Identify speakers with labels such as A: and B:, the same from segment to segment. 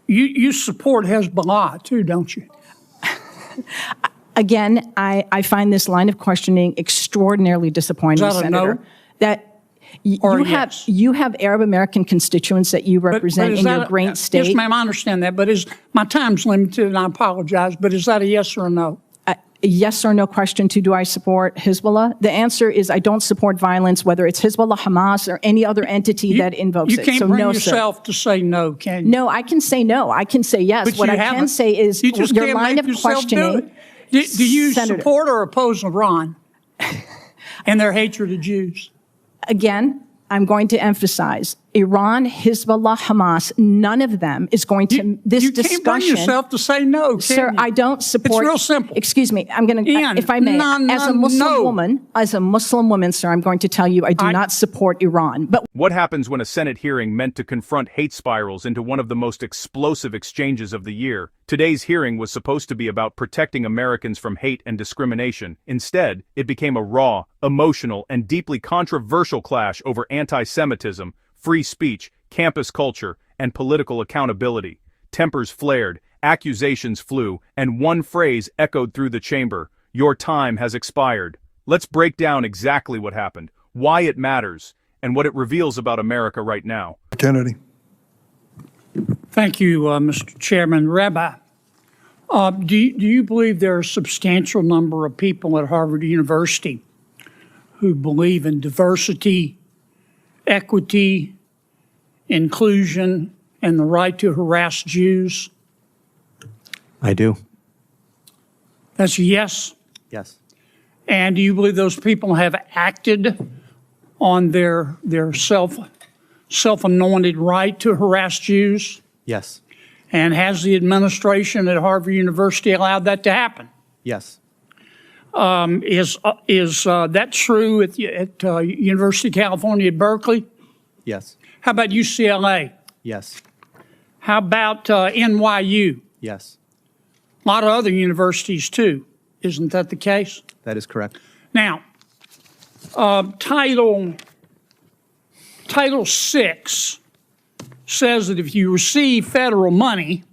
A: You support Hezbollah too, don't you?
B: Again, I find this line of questioning extraordinarily disappointing,
A: Is that a
B: Senator.
A: no?
B: That
A: Or
B: you have Arab American constituents that you represent
A: is
B: in
A: that
B: your great state.
A: Yes, ma'am, I understand that, but my time's limited, and I apologize, but is that a yes or a no?
B: A yes or no question to do I support Hezbollah? The answer is I don't support violence, whether it's Hezbollah, Hamas, or any other entity that invokes it.
A: You can't
B: So
A: bring
B: no,
A: yourself to say no, can you?
B: No, I can say no. I can say yes.
A: But
B: What
A: you
B: I can
A: haven't.
B: say is
A: You just
B: your
A: can't
B: line
A: make
B: of
A: yourself
B: questioning.
A: do it. Do you
B: Senator,
A: support or oppose Iran and their hatred of Jews?
B: Again, I'm going to emphasize Iran, Hezbollah, Hamas, none of them is going to, this
A: you
B: discussion.
A: You can't bring yourself to say no, can
B: Sir,
A: you?
B: I don't support.
A: It's real simple.
B: Excuse me. I'm going to,
A: Ian,
B: if I may, as a Muslim woman, sir, I'm going to tell you I do not support Iran. But
C: what happens when a Senate hearing meant to confront hate spirals into one of the most explosive exchanges of the year? Today's hearing was supposed to be about protecting Americans from hate and discrimination. Instead, it became a raw, emotional, and deeply controversial clash over anti-Semitism, free speech, campus culture, and political accountability. Tempers flared, accusations flew, and one phrase echoed through the chamber: "Your time has expired." Let's break down exactly what happened, why it matters, and what it reveals about America right now.
D: Kennedy.
A: Thank you, Mr. Chairman. Rabbi, do you believe there are a substantial number of people at Harvard University who believe in diversity, equity, inclusion, and the right to harass Jews?
E: I do.
A: That's a yes?
E: Yes.
A: And do you believe those people have acted on their self-anointed right to harass Jews?
E: Yes.
A: And has the administration at Harvard University allowed that to happen?
E: Yes.
A: Is that true at University of California at Berkeley?
E: Yes.
A: How about UCLA?
E: Yes.
A: How about NYU?
E: Yes.
A: A lot of other universities too. Isn't that the case?
E: That is correct.
A: Now, Title VI says that if you receive federal money,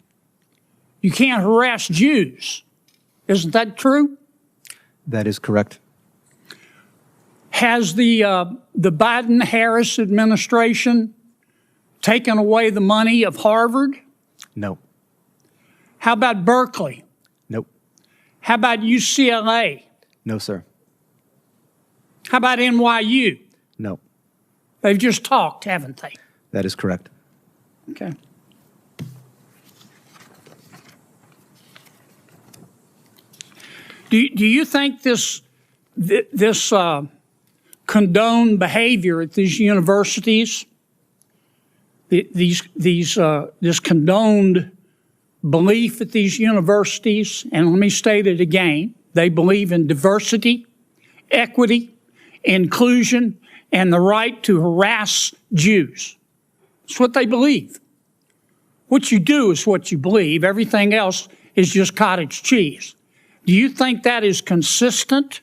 A: you can't harass Jews. Isn't that true?
E: That is correct.
A: Has the Biden-Harris administration taken away the money of Harvard?
E: No.
A: How about Berkeley?
E: Nope.
A: How about UCLA?
E: No, sir.
A: How about NYU?
E: No.
A: They've just talked, haven't they?
E: That is correct.
A: Okay. Do you think this condoned behavior at these universities, this condoned belief at these universities, and let me state it again, they believe in diversity, equity, inclusion, and the right to harass Jews. It's what they believe. What you do is what you believe. Everything else is just cottage cheese. Do you think that is consistent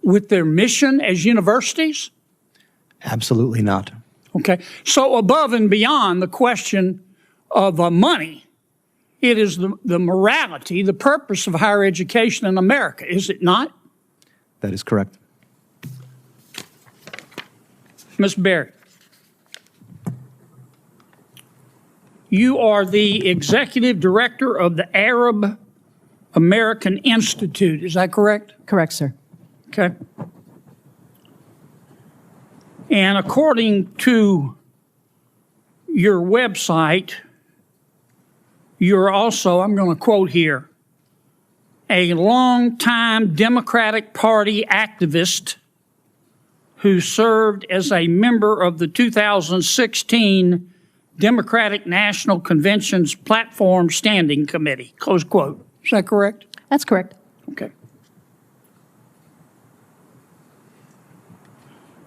A: with their mission as universities?
E: Absolutely not.
A: Okay. So above and beyond the question of money, it is the morality, the purpose of higher education in America, is it not?
E: That is correct.
A: Ms. Berry, you are the executive director of the Arab American Institute. Is that correct?
B: Correct, sir.
A: Okay. And according to your website, you're also, I'm going to quote here, a longtime Democratic Party activist who served as a member of the 2016 Democratic National Convention's Platform Standing Committee, close quote. Is that correct?
B: That's correct.
A: Okay.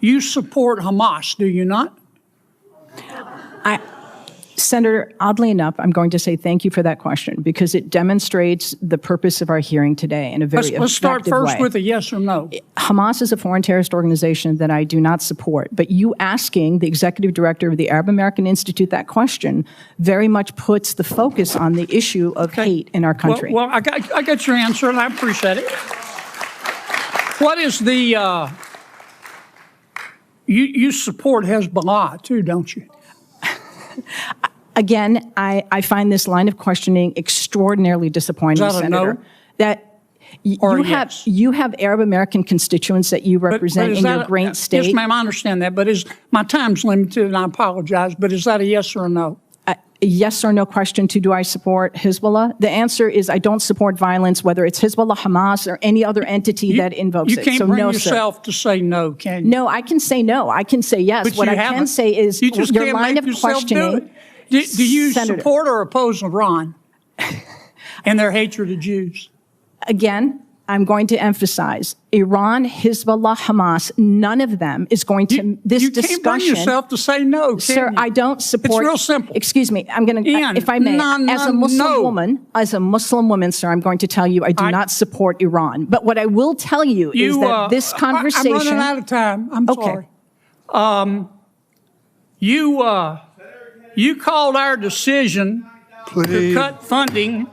A: You support Hamas, do you not?
B: Senator, oddly enough, I'm going to say thank you for that question because it demonstrates the purpose of our hearing today in a very
A: Let's start
B: effective
A: first
B: way.
A: with a yes or no.
B: Hamas is a foreign terrorist organization that I do not support, but you asking the executive director of the Arab American Institute that question very much puts the focus on the issue of hate in our country.
A: Well, I got your answer, and I appreciate it. What is the, you support Hezbollah too, don't you?
B: Again, I find this line of questioning extraordinarily disappointing,
A: Is that a
B: Senator.
A: no?
B: That
A: Or
B: you
A: a
B: have
A: yes?
B: you have Arab American constituents that you represent
A: is
B: in
A: that
B: your great state.
A: Yes, ma'am, I understand that, but my time's limited, and I apologize, but is that a yes or a no?
B: A yes or no question to do I support Hezbollah? The answer is I don't support violence, whether it's Hezbollah, Hamas, or any other entity that invokes
A: You
B: it.
A: can't
B: So
A: bring
B: no,
A: yourself to say no, can you?
B: No, I can say no. I can say yes.
A: But
B: What
A: you
B: I can
A: haven't.
B: say is
A: You just
B: your
A: can't
B: line
A: make
B: of
A: yourself do
B: questioning.
A: it. Do you
B: Senator.
A: support or oppose Iran and their hatred of Jews?
B: Again, I'm going to emphasize Iran, Hezbollah, Hamas, none of them is going to, this
A: You can't bring
B: discussion.
A: yourself to say no, can
B: Sir,
A: you?
B: I don't support.
A: It's real simple.
B: Excuse me. I'm going to,
A: Ian,
B: if I may, as a Muslim woman, sir, I'm going to tell you I do not support Iran. But what I will tell you is that this conversation.
A: I'm running out of time. I'm
B: Okay.
A: sorry. You called our decision to cut funding.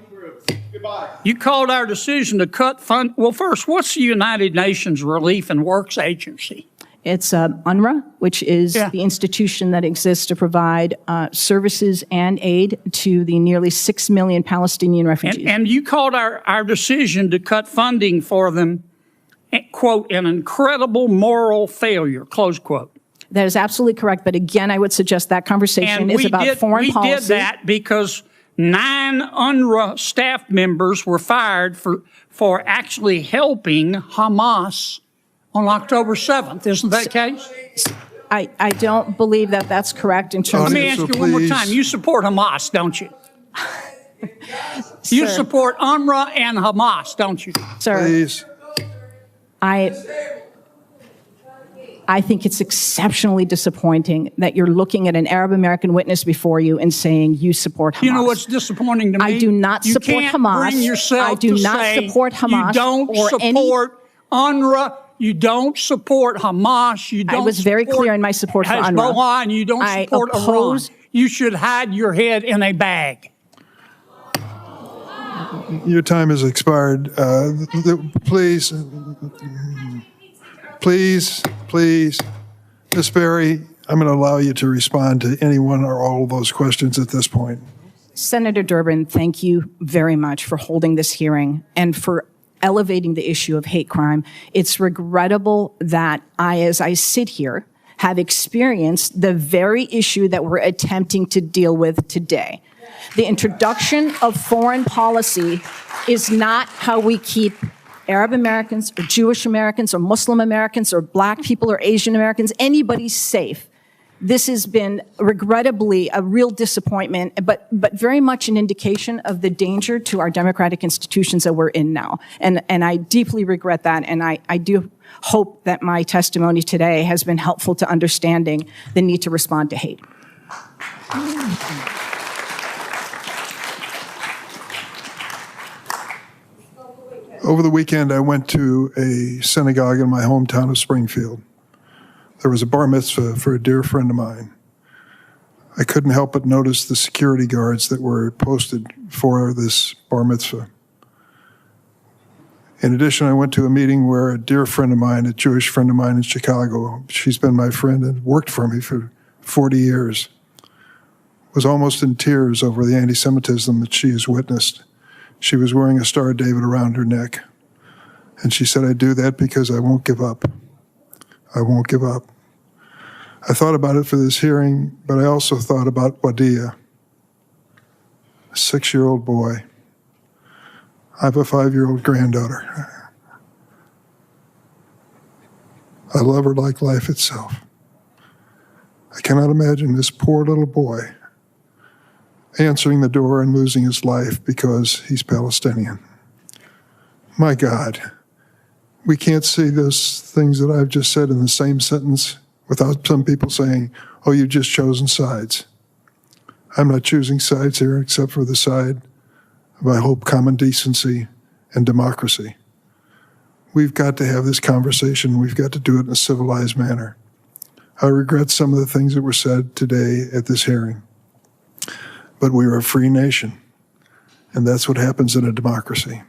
A: You called our decision to cut fund. Well, first, what's the United Nations Relief and Works Agency?
B: It's UNRWA, which is
A: Yeah.
B: the institution that exists to provide services and aid to the nearly 6 million Palestinian refugees.
A: And you called our decision to cut funding for them, quote, an incredible moral failure, close quote.
B: That is absolutely correct. But again, I would suggest that conversation is about foreign policy.
A: We did that because 9 UNRWA staff members were fired for actually helping Hamas on October 7th. Isn't that the case?
B: I don't believe that that's correct in terms
A: Let
B: of.
A: me ask you one more time. You support Hamas, don't you? You
B: Sir.
A: support UNRWA and Hamas, don't you?
B: Sir,
D: Please.
B: I think it's exceptionally disappointing that you're looking at an Arab American witness before you and saying you support Hamas.
A: You know what's disappointing to me?
B: I do not support
A: You can't
B: Hamas.
A: bring yourself
B: I do
A: to
B: not
A: say
B: support Hamas
A: You don't
B: or
A: support UNRWA. You don't support Hamas. You don't.
B: I was very
A: support
B: clear in my support for
A: Hezbollah,
B: UNRWA.
A: and you don't
B: I
A: support
B: oppose-
A: Iran. You should hide your head in a bag.
D: Your time has expired. Please, Ms. Berry, I'm going to allow you to respond to any one or all of those questions at this point.
B: Senator Durbin, thank you very much for holding this hearing and for elevating the issue of hate crime. It's regrettable that as I sit here, have experienced the very issue that we're attempting to deal with today. The introduction of foreign policy is not how we keep Arab Americans or Jewish Americans or Muslim Americans or Black people or Asian Americans, anybody safe. This has been regrettably a real disappointment, but very much an indication of the danger to our democratic institutions that we're in now. And I deeply regret that, and I do hope that my testimony today has been helpful to understanding the need to respond to hate.
D: Over the weekend, I went to a synagogue in my hometown of Springfield. There was a bar mitzvah for a dear friend of mine. I couldn't help but notice the security guards that were posted for this bar mitzvah. In addition, I went to a meeting where a dear friend of mine, a Jewish friend of mine in Chicago, she's been my friend and worked for me for 40 years, was almost in tears over the anti-Semitism that she has witnessed. She was wearing a Star of David around her neck. And she said, I do that because I won't give up. I won't give up. I thought about it for this hearing, but I also thought about Wadia, a 6-year-old boy. I have a 5-year-old granddaughter. I love her like life itself. I cannot imagine this poor little boy answering the door and losing his life because he's Palestinian. My God, we can't say those things that I've just said in the same sentence without some people saying, oh, you've just chosen sides. I'm not choosing sides here except for the side of, I hope, common decency and democracy. We've got to have this conversation. We've got to do it in a civilized manner. I regret some of the things that were said today at this hearing, but we are a free nation, and that's what happens in a democracy.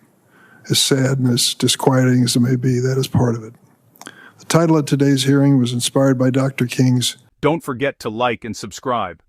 D: As sad and as disquieting as it may be, that is part of it. The title of today's hearing was inspired by Dr. King's
C: Don't forget to like and subscribe.